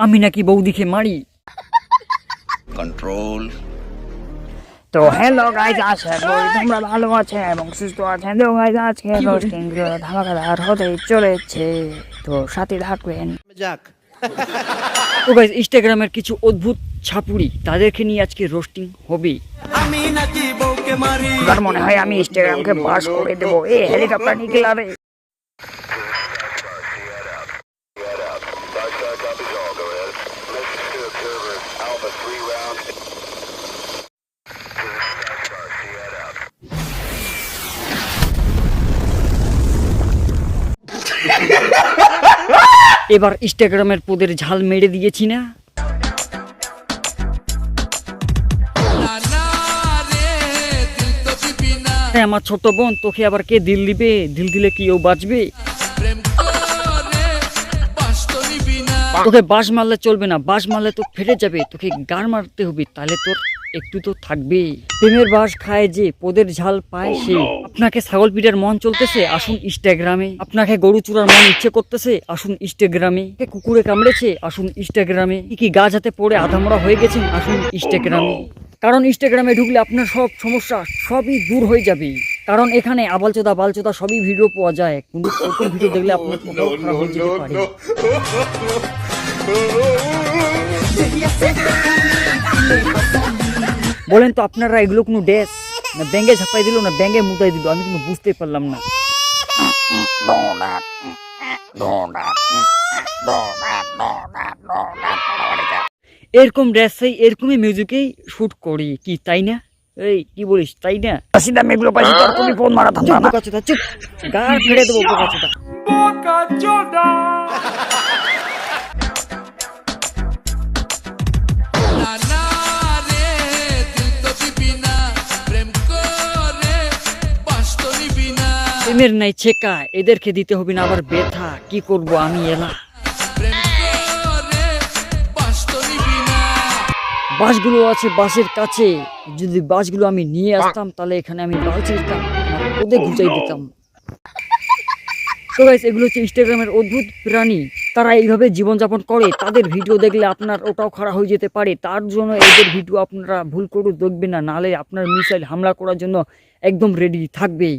আমি নাকি বৌদিকে মারি। কন্ট্রোল। তো হ্যালো গাইজ, আশা করি তোমরা ভালো আছো এবং সুস্থ আছেন। তো গাইজ আজকে রোস্টিং ভিডিওটা ধামাকাদার হতে চলেছে, তো সাথে থাকবেন। তো গাইজ ইনস্টাগ্রামের কিছু অদ্ভুত ছাপুরি, তাদেরকে নিয়ে আজকে রোস্টিং হবে। এবার মনে হয় আমি ইনস্টাগ্রামকে বাস করে দেবো। এ হেলিকপ্টার নিয়ে গেলাবে। এবার ইনস্টাগ্রামের পোদের ঝাল মেরে দিয়েছি না। আমার ছোট বোন, তোকে আবার কে দিল দিবে? দিল দিলে কি ও বাঁচবে? তোকে বাঁশ মারলে চলবে না, বাঁশ মারলে তো ফেটে যাবে, তোকে গাড় মারতে হবে, তাহলে তোর একটু তো থাকবে। প্রেমের বাঁশ খায় যে, পোদের ঝাল পায় সে। আপনাকে ছাগল পিটার মন চলতেছে, আসুন ইনস্টাগ্রামে। আপনাকে গরু চূড়ার মন ইচ্ছে করতেছে, আসুন ইনস্টাগ্রামে। কুকুরে কামড়েছে, আসুন ইনস্টাগ্রামে। কি গাছ হাতে পড়ে আধামরা হয়ে গেছেন, আসুন ইনস্টাগ্রামে। কারণ ইনস্টাগ্রামে ঢুকলে আপনার সব সমস্যা সবই দূর হয়ে যাবে। কারণ এখানে আবালচোদা বালচোদা সবই ভিডিও পাওয়া যায়, কিন্তু প্রথম ভিডিও দেখলে আপনার কোথাও খারাপ হয়ে যেতে পারে। বলেন তো আপনারা, এগুলো কোনো ড্যাস না ব্যাঙ্গে ঝাপাই দিল না ব্যাঙ্গে মুদাই দিল? আমি কিন্তু বুঝতে পারলাম না। এরকম ড্রেসেই এরকমই মিউজিকেই শুট করি কি, তাই না? এই কি বলিস, তাই না? আসিদা মেঘলো পাইছি, তোর তুমি ফোন মারা থামবা না। বোকাচোদা চুপ, গাড় ফেড়ে দেবো বোকাচোদা। প্রেমের নাই ছেকা, এদেরকে দিতে হবে না আবার ব্যথা। কি করব আমি এলা। বাসগুলো আছে বাসের কাছে, যদি বাসগুলো আমি নিয়ে আসতাম তাহলে এখানে আমি বালছি দিতাম, ওদের গুজাই দিতাম। তো গাইস, এগুলো হচ্ছে ইনস্টাগ্রামের অদ্ভুত প্রাণী, তারা এইভাবে জীবনযাপন করে। তাদের ভিডিও দেখলে আপনার ওটাও খারাপ হয়ে যেতে পারে, তার জন্য এদের ভিডিও আপনারা ভুল করে দেখবেন না, নাহলে আপনার মিসাইল হামলা করার জন্য একদম রেডি থাকবেই।